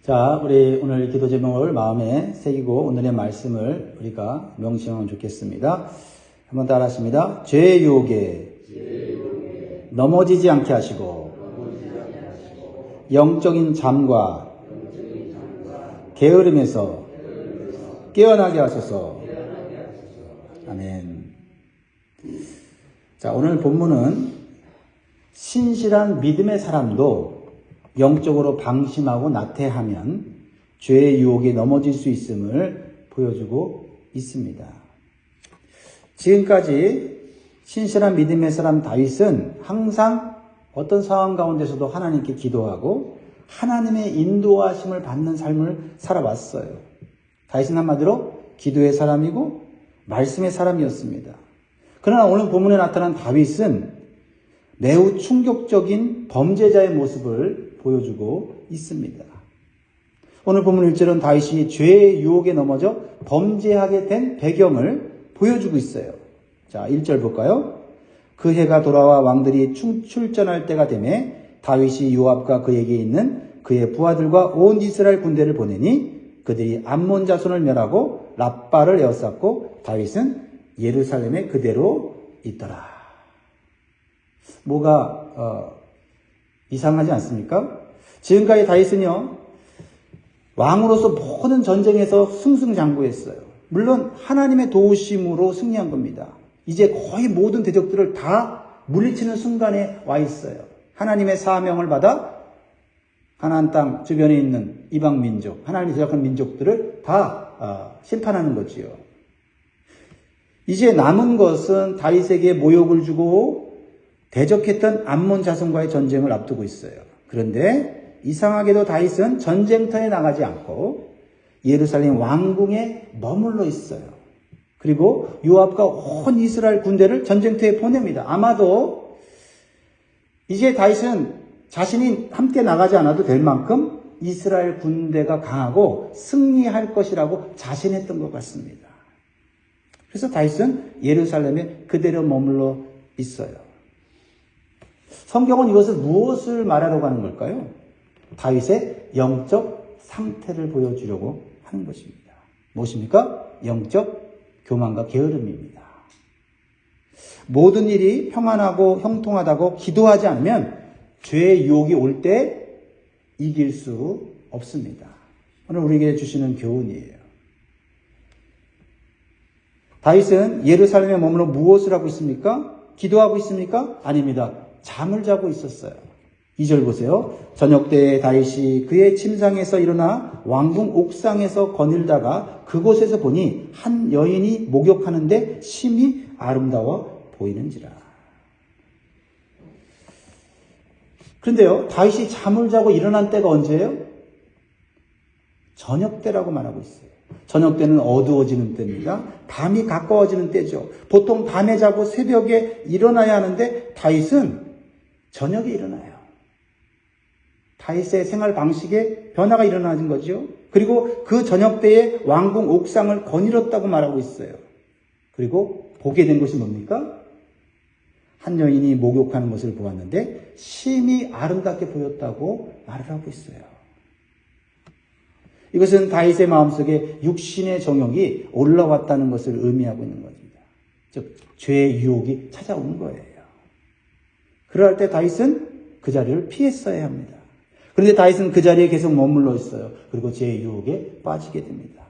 자, 우리 오늘 기도 제목을 마음에 새기고 오늘의 말씀을 우리가 명심하면 좋겠습니다. 한번 따라 하십니다. 죄의 유혹에 넘어지지 않게 하시고 영적인 잠과 게으름에서 깨어나게 하소서. 아멘. 자, 오늘 본문은 신실한 믿음의 사람도 영적으로 방심하고 나태하면 죄의 유혹에 넘어질 수 있음을 보여주고 있습니다. 지금까지 신실한 믿음의 사람 다윗은 항상 어떤 상황 가운데서도 하나님께 기도하고 하나님의 인도하심을 받는 삶을 살아왔어요. 다윗은 한마디로 기도의 사람이고 말씀의 사람이었습니다. 그러나 오늘 본문에 나타난 다윗은 매우 충격적인 범죄자의 모습을 보여주고 있습니다. 오늘 본문 1절은 다윗이 죄의 유혹에 넘어져 범죄하게 된 배경을 보여주고 있어요. 자, 1절 볼까요? 그 해가 돌아와 왕들이 출전할 때가 되매 다윗이 요압과 그에게 있는 그의 부하들과 온 이스라엘 군대를 보내니 그들이 암몬 자손을 멸하고 랍바를 에워쌌고 다윗은 예루살렘에 그대로 있더라. 뭐가 이상하지 않습니까? 지금까지 다윗은요, 왕으로서 모든 전쟁에서 승승장구했어요. 물론 하나님의 도우심으로 승리한 겁니다. 이제 거의 모든 대적들을 다 물리치는 순간에 와 있어요. 하나님의 사명을 받아 가나안 땅 주변에 있는 이방 민족, 하나님이 제작한 민족들을 다 심판하는 거지요. 이제 남은 것은 다윗에게 모욕을 주고 대적했던 암몬 자손과의 전쟁을 앞두고 있어요. 그런데 이상하게도 다윗은 전쟁터에 나가지 않고 예루살렘 왕궁에 머물러 있어요. 그리고 요압과 온 이스라엘 군대를 전쟁터에 보냅니다. 아마도 이제 다윗은 자신이 함께 나가지 않아도 될 만큼 이스라엘 군대가 강하고 승리할 것이라고 자신했던 것 같습니다. 그래서 다윗은 예루살렘에 그대로 머물러 있어요. 성경은 이것을 무엇을 말하려고 하는 걸까요? 다윗의 영적 상태를 보여주려고 하는 것입니다. 무엇입니까? 영적 교만과 게으름입니다. 모든 일이 평안하고 형통하다고 기도하지 않으면 죄의 유혹이 올 때 이길 수 없습니다. 오늘 우리에게 주시는 교훈이에요. 다윗은 예루살렘에 머물러 무엇을 하고 있습니까? 기도하고 있습니까? 아닙니다. 잠을 자고 있었어요. 2절 보세요. 저녁 때에 다윗이 그의 침상에서 일어나 왕궁 옥상에서 거닐다가 그곳에서 보니 한 여인이 목욕하는데 심히 아름다워 보이는지라. 그런데요, 다윗이 잠을 자고 일어난 때가 언제예요? 저녁 때라고 말하고 있어요. 저녁 때는 어두워지는 때입니다. 밤이 가까워지는 때죠. 보통 밤에 자고 새벽에 일어나야 하는데 다윗은 저녁에 일어나요. 다윗의 생활 방식에 변화가 일어나는 거죠. 그리고 그 저녁 때에 왕궁 옥상을 거닐었다고 말하고 있어요. 그리고 보게 된 것이 뭡니까? 한 여인이 목욕하는 것을 보았는데 심히 아름답게 보였다고 말을 하고 있어요. 이것은 다윗의 마음속에 육신의 정욕이 올라왔다는 것을 의미하고 있는 겁니다. 즉 죄의 유혹이 찾아온 거예요. 그럴 때 다윗은 그 자리를 피했어야 합니다. 그런데 다윗은 그 자리에 계속 머물러 있어요. 그리고 죄의 유혹에 빠지게 됩니다.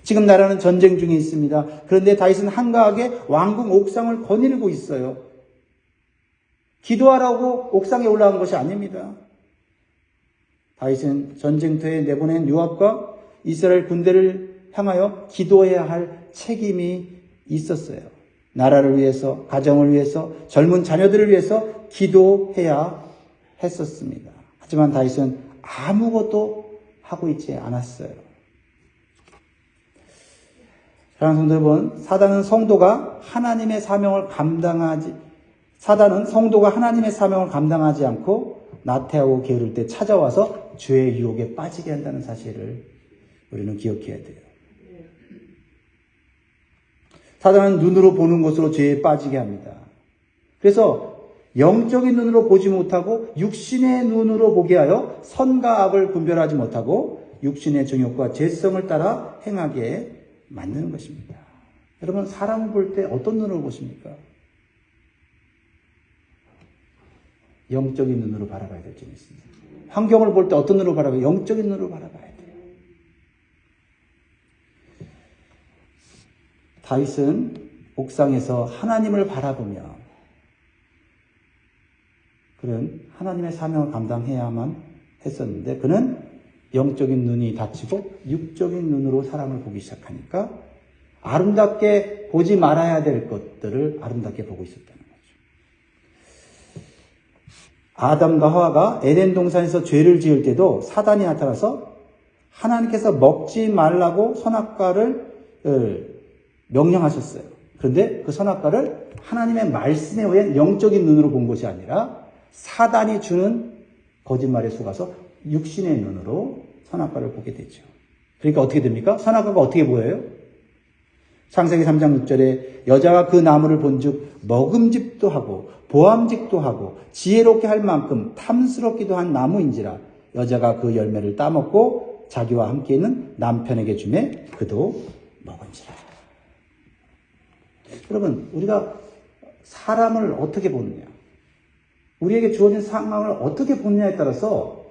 지금 나라는 전쟁 중에 있습니다. 그런데 다윗은 한가하게 왕궁 옥상을 거닐고 있어요. 기도하라고 옥상에 올라간 것이 아닙니다. 다윗은 전쟁터에 내보낸 요압과 이스라엘 군대를 향하여 기도해야 할 책임이 있었어요. 나라를 위해서, 가정을 위해서, 젊은 자녀들을 위해서 기도해야 했었습니다. 하지만 다윗은 아무것도 하고 있지 않았어요. 사랑하는 성도 여러분, 사단은 성도가 하나님의 사명을 감당하지 않고 나태하고 게으를 때 찾아와서 죄의 유혹에 빠지게 한다는 사실을 우리는 기억해야 돼요. 사단은 눈으로 보는 것으로 죄에 빠지게 합니다. 그래서 영적인 눈으로 보지 못하고 육신의 눈으로 보게 하여 선과 악을 분별하지 못하고 육신의 정욕과 죄성을 따라 행하게 만드는 것입니다. 여러분, 사람을 볼 때 어떤 눈으로 보십니까? 영적인 눈으로 바라봐야 될 점이 있습니다. 환경을 볼 때 어떤 눈으로 바라봐요? 영적인 눈으로 바라봐야 돼요. 다윗은 옥상에서 하나님을 바라보며 그는 하나님의 사명을 감당해야만 했었는데 그는 영적인 눈이 닫히고 육적인 눈으로 사람을 보기 시작하니까 아름답게 보지 말아야 될 것들을 아름답게 보고 있었다는 거죠. 아담과 하와가 에덴 동산에서 죄를 지을 때도 사단이 나타나서 하나님께서 먹지 말라고 선악과를 명령하셨어요. 그런데 그 선악과를 하나님의 말씀에 의한 영적인 눈으로 본 것이 아니라 사단이 주는 거짓말에 속아서 육신의 눈으로 선악과를 보게 되죠. 그러니까 어떻게 됩니까? 선악과가 어떻게 보여요? 창세기 3장 6절에 여자가 그 나무를 본즉 먹음직도 하고 보암직도 하고 지혜롭게 할 만큼 탐스럽기도 한 나무인지라 여자가 그 열매를 따먹고 자기와 함께 있는 남편에게 주매 그도 먹은지라. 여러분, 우리가 사람을 어떻게 보느냐, 우리에게 주어진 상황을 어떻게 보느냐에 따라서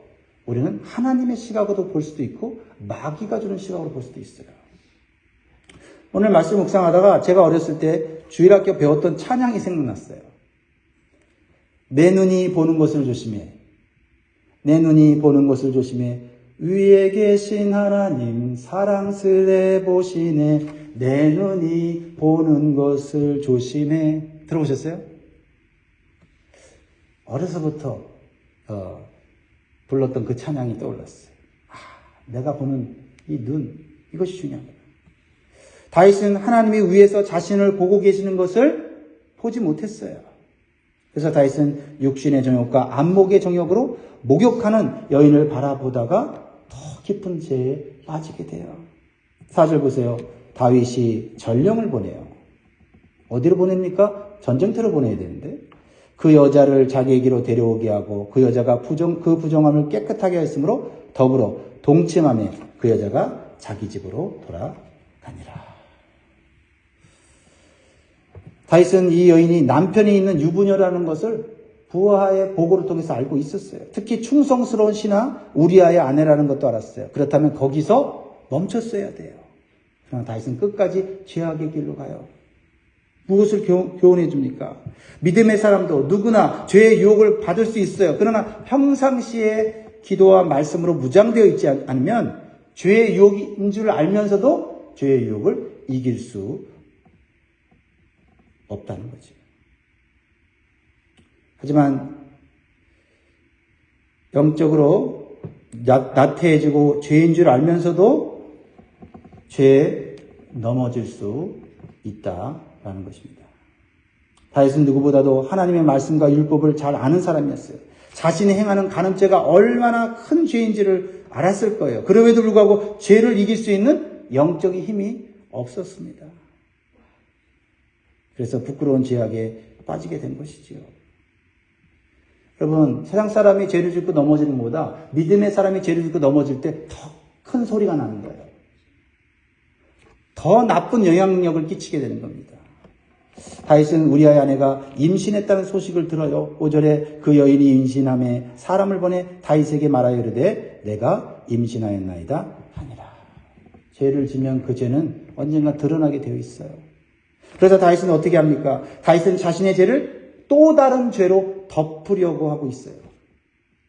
우리는 하나님의 시각으로 볼 수도 있고 마귀가 주는 시각으로 볼 수도 있어요. 오늘 말씀 묵상하다가 제가 어렸을 때 주일학교 배웠던 찬양이 생각났어요. 내 눈이 보는 것을 조심해. 내 눈이 보는 것을 조심해. 위에 계신 하나님 사랑스레 보시네. 내 눈이 보는 것을 조심해. 들어보셨어요? 어려서부터 불렀던 그 찬양이 떠올랐어요. 내가 보는 이 눈, 이것이 중요합니다. 다윗은 하나님이 위에서 자신을 보고 계시는 것을 보지 못했어요. 그래서 다윗은 육신의 정욕과 안목의 정욕으로 목욕하는 여인을 바라보다가 더 깊은 죄에 빠지게 돼요. 4절 보세요. 다윗이 전령을 보내요. 어디로 보냅니까? 전쟁터로 보내야 되는데 그 여자를 자기에게로 데려오게 하고 그 여자가 그 부정함을 깨끗하게 했으므로 더불어 동침하며 그 여자가 자기 집으로 돌아가니라. 다윗은 이 여인이 남편이 있는 유부녀라는 것을 부하의 보고를 통해서 알고 있었어요. 특히 충성스러운 신하 우리아의 아내라는 것도 알았어요. 그렇다면 거기서 멈췄어야 돼요. 그러나 다윗은 끝까지 죄악의 길로 가요. 무엇을 교훈해 줍니까? 믿음의 사람도 누구나 죄의 유혹을 받을 수 있어요. 그러나 평상시에 기도와 말씀으로 무장되어 있지 않으면 죄의 유혹인 줄 알면서도 죄의 유혹을 이길 수 없다는 거지. 하지만 영적으로 나태해지고 죄인 줄 알면서도 죄에 넘어질 수 있다라는 것입니다. 다윗은 누구보다도 하나님의 말씀과 율법을 잘 아는 사람이었어요. 자신이 행하는 간음죄가 얼마나 큰 죄인지를 알았을 거예요. 그럼에도 불구하고 죄를 이길 수 있는 영적인 힘이 없었습니다. 그래서 부끄러운 죄악에 빠지게 된 것이지요. 여러분, 세상 사람이 죄를 짓고 넘어지는 것보다 믿음의 사람이 죄를 짓고 넘어질 때 더 큰 소리가 나는 거예요. 더 나쁜 영향력을 끼치게 되는 겁니다. 다윗은 우리아의 아내가 임신했다는 소식을 들어요. 5절에 그 여인이 임신함에 사람을 보내 다윗에게 말하여 이르되 내가 임신하였나이다 하니라. 죄를 지면 그 죄는 언젠가 드러나게 되어 있어요. 그래서 다윗은 어떻게 합니까? 다윗은 자신의 죄를 또 다른 죄로 덮으려고 하고 있어요.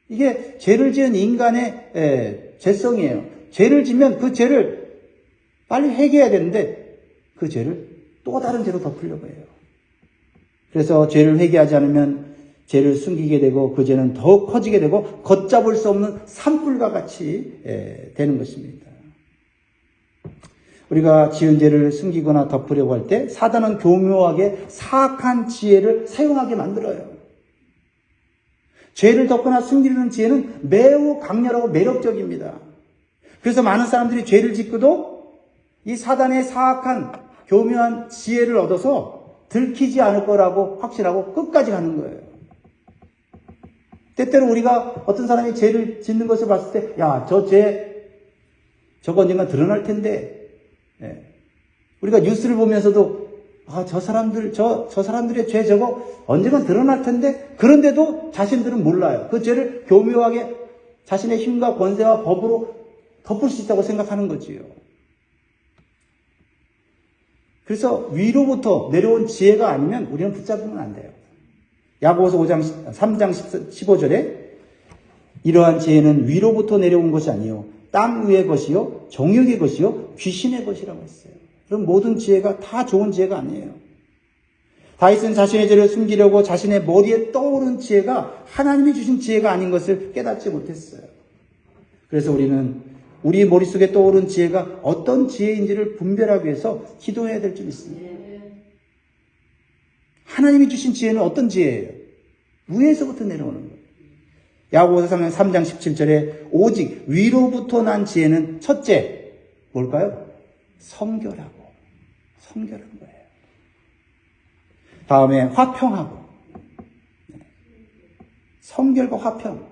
이게 죄를 지은 인간의 죄성이에요. 죄를 지면 그 죄를 빨리 회개해야 되는데 그 죄를 또 다른 죄로 덮으려고 해요. 그래서 죄를 회개하지 않으면 죄를 숨기게 되고 그 죄는 더욱 커지게 되고 걷잡을 수 없는 산불과 같이 되는 것입니다. 우리가 지은 죄를 숨기거나 덮으려고 할 때 사단은 교묘하게 사악한 지혜를 사용하게 만들어요. 죄를 덮거나 숨기는 지혜는 매우 강렬하고 매력적입니다. 그래서 많은 사람들이 죄를 짓고도 이 사단의 사악한 교묘한 지혜를 얻어서 들키지 않을 거라고 확신하고 끝까지 가는 거예요. 때때로 우리가 어떤 사람이 죄를 짓는 것을 봤을 때, 야, 저 죄 저거 언젠가 드러날 텐데, 예. 우리가 뉴스를 보면서도 저 사람들의 죄 저거 언젠가 드러날 텐데, 그런데도 자신들은 몰라요. 그 죄를 교묘하게 자신의 힘과 권세와 법으로 덮을 수 있다고 생각하는 거지요. 그래서 위로부터 내려온 지혜가 아니면 우리는 붙잡으면 안 돼요. 야고보서 3장 15절에 이러한 지혜는 위로부터 내려온 것이 아니요 땅 위의 것이요 정욕의 것이요 귀신의 것이라고 했어요. 그럼 모든 지혜가 다 좋은 지혜가 아니에요. 다윗은 자신의 죄를 숨기려고 자신의 머리에 떠오른 지혜가 하나님이 주신 지혜가 아닌 것을 깨닫지 못했어요. 그래서 우리는 우리 머릿속에 떠오른 지혜가 어떤 지혜인지를 분별하기 위해서 기도해야 될 줄 믿습니다. 하나님이 주신 지혜는 어떤 지혜예요? 위에서부터 내려오는 거예요. 야고보서 3장 17절에 오직 위로부터 난 지혜는 첫째 뭘까요? 성결하는 거예요. 다음에 화평하고, 성결과 화평.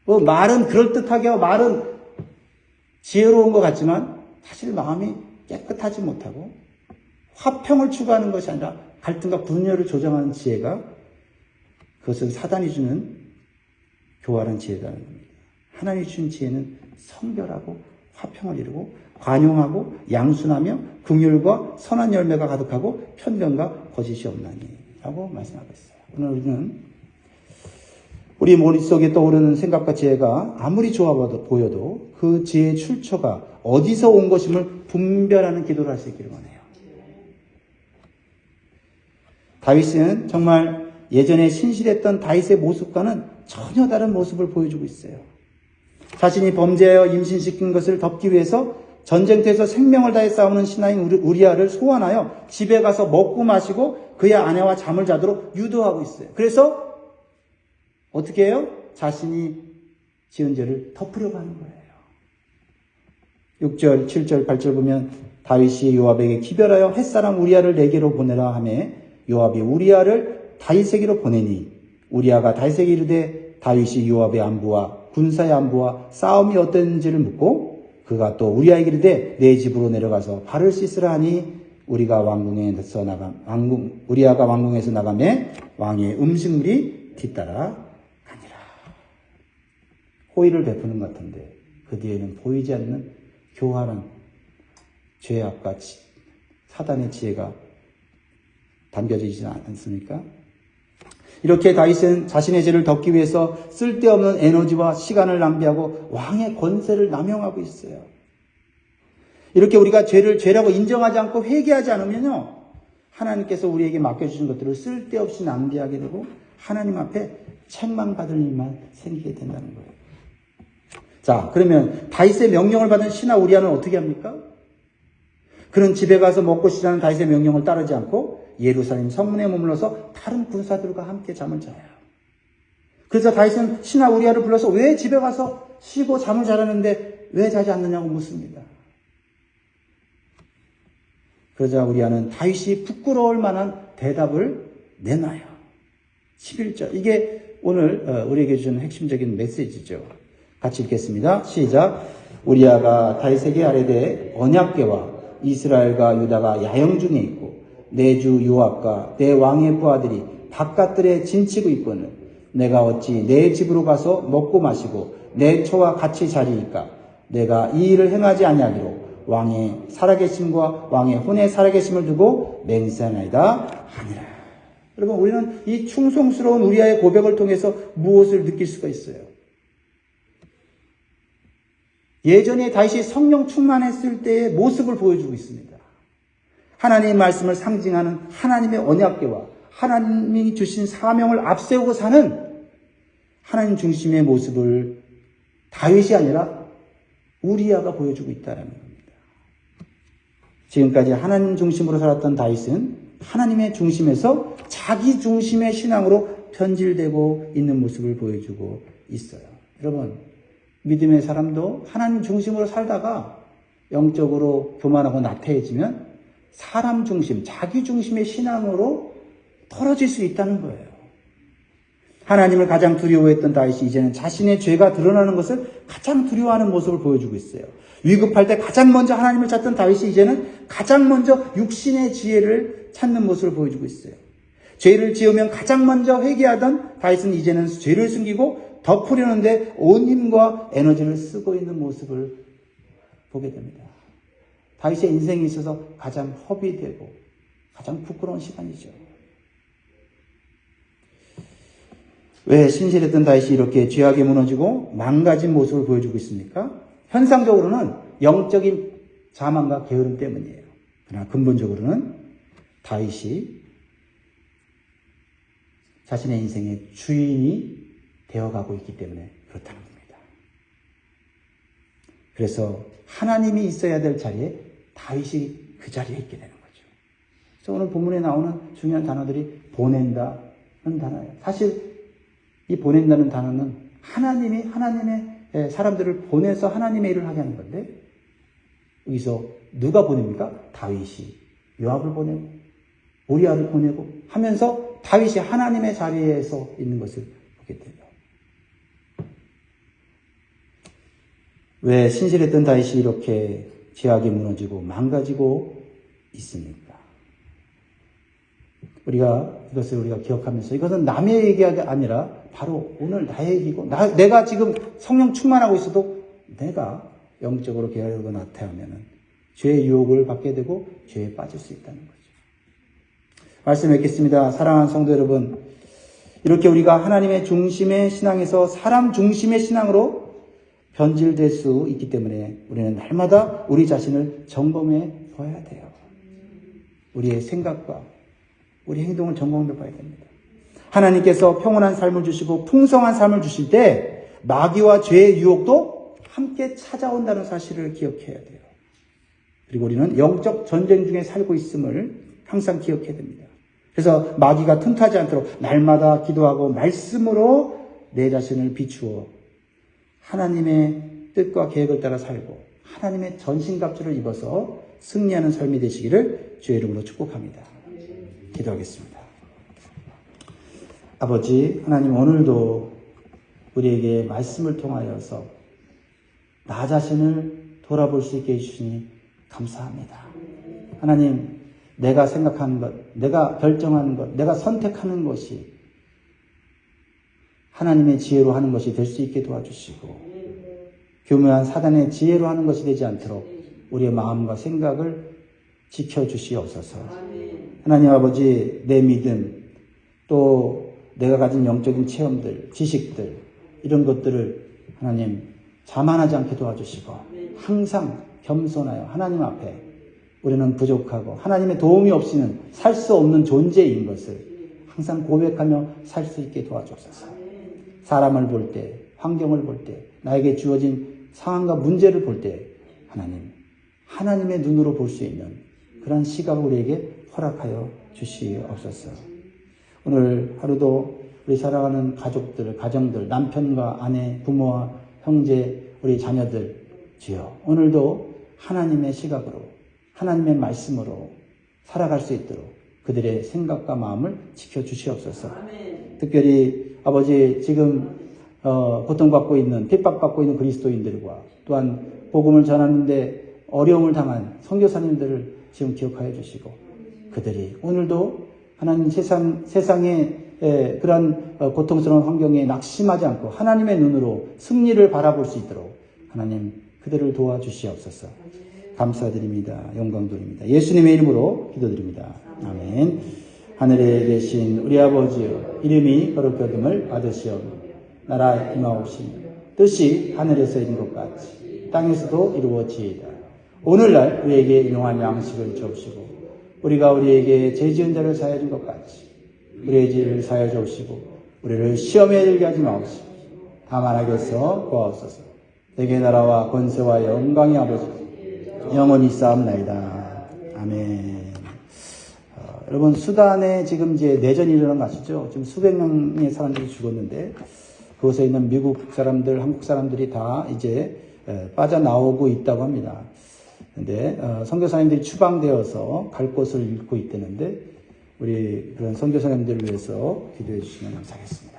말은 그럴듯하게 하고 말은 지혜로운 것 같지만 사실 마음이 깨끗하지 못하고 화평을 추구하는 것이 아니라 갈등과 분열을 조정하는 지혜가, 그것은 사단이 주는 교활한 지혜라는 겁니다. 하나님이 주신 지혜는 성결하고 화평을 이루고 관용하고 양순하며 긍휼과 선한 열매가 가득하고 편견과 거짓이 없나니 라고 말씀하고 있어요. 오늘 우리는 우리 머릿속에 떠오르는 생각과 지혜가 아무리 좋아 보여도 그 지혜의 출처가 어디서 온 것임을 분별하는 기도를 할 수 있기를 원해요. 다윗은 정말 예전에 신실했던 다윗의 모습과는 전혀 다른 모습을 보여주고 있어요. 자신이 범죄하여 임신시킨 것을 덮기 위해서 전쟁터에서 생명을 다해 싸우는 신하인 우리아를 소환하여 집에 가서 먹고 마시고 그의 아내와 잠을 자도록 유도하고 있어요. 그래서 어떻게 해요? 자신이 지은 죄를 덮으려고 하는 거예요. 6절, 7절, 8절 보면 다윗이 요압에게 기별하여 햇사람 우리아를 내게로 보내라 하매 요압이 우리아를 다윗에게로 보내니 우리아가 다윗에게 이르되 다윗이 요압의 안부와 군사의 안부와 싸움이 어땠는지를 묻고 그가 또 우리아에게 이르되 내 집으로 내려가서 발을 씻으라 하니 우리아가 왕궁에서 나가매 왕의 음식물이 뒤따라 가니라. 호의를 베푸는 것 같은데 그 뒤에는 보이지 않는 교활한 죄악과 사단의 지혜가 담겨지지 않습니까? 이렇게 다윗은 자신의 죄를 덮기 위해서 쓸데없는 에너지와 시간을 낭비하고 왕의 권세를 남용하고 있어요. 이렇게 우리가 죄를 죄라고 인정하지 않고 회개하지 않으면요, 하나님께서 우리에게 맡겨주신 것들을 쓸데없이 낭비하게 되고 하나님 앞에 책망받을 일만 생기게 된다는 거예요. 자, 그러면 다윗의 명령을 받은 신하 우리아는 어떻게 합니까? 그는 집에 가서 먹고 쉬자는 다윗의 명령을 따르지 않고 예루살렘 성문에 머물러서 다른 군사들과 함께 잠을 자요. 그래서 다윗은 신하 우리아를 불러서 왜 집에 가서 쉬고 잠을 자라는데 왜 자지 않느냐고 묻습니다. 그러자 우리아는 다윗이 부끄러울 만한 대답을 내놔요. 11절. 이게 오늘 우리에게 주는 핵심적인 메시지죠. 같이 읽겠습니다. 시작. 우리아가 다윗에게 아뢰되 언약궤와 이스라엘과 유다가 야영 중에 있고 내 주 요압과 내 왕의 부하들이 바깥들에 진치고 있거늘 내가 어찌 내 집으로 가서 먹고 마시고 내 처와 같이 자리이까 내가 이 일을 행하지 아니하기로 왕의 살아계심과 왕의 혼의 살아계심을 두고 맹세하나이다 하니라. 여러분, 우리는 이 충성스러운 우리아의 고백을 통해서 무엇을 느낄 수가 있어요? 예전에 다윗이 성령 충만했을 때의 모습을 보여주고 있습니다. 하나님의 말씀을 상징하는 하나님의 언약궤와 하나님이 주신 사명을 앞세우고 사는 하나님 중심의 모습을 다윗이 아니라 우리아가 보여주고 있다는 겁니다. 지금까지 하나님 중심으로 살았던 다윗은 하나님의 중심에서 자기 중심의 신앙으로 변질되고 있는 모습을 보여주고 있어요. 여러분, 믿음의 사람도 하나님 중심으로 살다가 영적으로 교만하고 나태해지면 사람 중심, 자기 중심의 신앙으로 떨어질 수 있다는 거예요. 하나님을 가장 두려워했던 다윗이 이제는 자신의 죄가 드러나는 것을 가장 두려워하는 모습을 보여주고 있어요. 위급할 때 가장 먼저 하나님을 찾던 다윗이 이제는 가장 먼저 육신의 지혜를 찾는 모습을 보여주고 있어요. 죄를 지으면 가장 먼저 회개하던 다윗은 이제는 죄를 숨기고 덮으려는데 온 힘과 에너지를 쓰고 있는 모습을 보게 됩니다. 다윗의 인생에 있어서 가장 허비되고 가장 부끄러운 시간이죠. 왜 신실했던 다윗이 이렇게 죄악에 무너지고 망가진 모습을 보여주고 있습니까? 현상적으로는 영적인 자만과 게으름 때문이에요. 그러나 근본적으로는 다윗이 자신의 인생의 주인이 되어가고 있기 때문에 그렇다는 겁니다. 그래서 하나님이 있어야 될 자리에 다윗이 그 자리에 있게 되는 거죠. 그래서 오늘 본문에 나오는 중요한 단어들이 보낸다는 단어예요. 사실 이 보낸다는 단어는 하나님이 하나님의 사람들을 보내서 하나님의 일을 하게 하는 건데 여기서 누가 보냅니까? 다윗이 요압을 보내고 우리아를 보내고 하면서 다윗이 하나님의 자리에서 있는 것을 보게 돼요. 왜 신실했던 다윗이 이렇게 죄악에 무너지고 망가지고 있습니까? 이것을 우리가 기억하면서 이것은 남의 얘기가 아니라 바로 오늘 나의 얘기고 내가 지금 성령 충만하고 있어도 내가 영적으로 게으르고 나태하면 죄의 유혹을 받게 되고 죄에 빠질 수 있다는 거죠. 말씀 맺겠습니다. 사랑하는 성도 여러분, 이렇게 우리가 하나님의 중심의 신앙에서 사람 중심의 신앙으로 변질될 수 있기 때문에 우리는 날마다 우리 자신을 점검해 봐야 돼요. 우리의 생각과 우리 행동을 점검해 봐야 됩니다. 하나님께서 평온한 삶을 주시고 풍성한 삶을 주실 때 마귀와 죄의 유혹도 함께 찾아온다는 사실을 기억해야 돼요. 그리고 우리는 영적 전쟁 중에 살고 있음을 항상 기억해야 됩니다. 그래서 마귀가 틈타지 않도록 날마다 기도하고 말씀으로 내 자신을 비추어 하나님의 뜻과 계획을 따라 살고 하나님의 전신갑주를 입어서 승리하는 삶이 되시기를 주의 이름으로 축복합니다. 기도하겠습니다. 아버지 하나님, 오늘도 우리에게 말씀을 통하여서 나 자신을 돌아볼 수 있게 해주시니 감사합니다. 하나님, 내가 생각하는 것, 내가 결정하는 것, 내가 선택하는 것이 하나님의 지혜로 하는 것이 될 수 있게 도와주시고 교묘한 사단의 지혜로 하는 것이 되지 않도록 우리의 마음과 생각을 지켜주시옵소서. 하나님 아버지, 내 믿음, 또 내가 가진 영적인 체험들, 지식들, 이런 것들을 하나님 자만하지 않게 도와주시고 항상 겸손하여 하나님 앞에 우리는 부족하고 하나님의 도움이 없이는 살 수 없는 존재인 것을 항상 고백하며 살 수 있게 도와주옵소서. 사람을 볼 때, 환경을 볼 때, 나에게 주어진 상황과 문제를 볼 때 하나님, 하나님의 눈으로 볼 수 있는 그런 시각을 우리에게 허락하여 주시옵소서. 오늘 하루도 우리 살아가는 가족들, 가정들, 남편과 아내, 부모와 형제, 우리 자녀들, 주여 오늘도 하나님의 시각으로, 하나님의 말씀으로 살아갈 수 있도록 그들의 생각과 마음을 지켜주시옵소서. 특별히 아버지, 지금 고통받고 있는, 핍박받고 있는 그리스도인들과 또한 복음을 전하는데 어려움을 당한 선교사님들을 지금 기억하여 주시고 그들이 오늘도 하나님 세상의 그런 고통스러운 환경에 낙심하지 않고 하나님의 눈으로 승리를 바라볼 수 있도록 하나님 그들을 도와주시옵소서. 감사드립니다. 영광 돌립니다. 예수님의 이름으로 기도드립니다. 아멘. 하늘에 계신 우리 아버지여, 이름이 거룩히 여김을 받으시오며 나라 임하옵시며 뜻이 하늘에서 이룬 것 같이 땅에서도 이루어지이다. 오늘날 우리에게 일용할 양식을 주옵시고 우리가 우리에게 죄 지은 자를 사하여 준 것 같이 우리의 죄를 사하여 주옵시고 우리를 시험에 들게 하지 마옵시고 다만 악에서 구하옵소서. 내게 나라와 권세와 영광이 아버지 영원히 싸움나이다. 아멘. 여러분, 수단에 지금 이제 내전이 일어난 거 아시죠? 지금 수백 명의 사람들이 죽었는데 그곳에 있는 미국 사람들, 한국 사람들이 다 이제 빠져나오고 있다고 합니다. 근데 선교사님들이 추방되어서 갈 곳을 잃고 있다는데 우리 그런 선교사님들을 위해서 기도해 주시면 감사하겠습니다.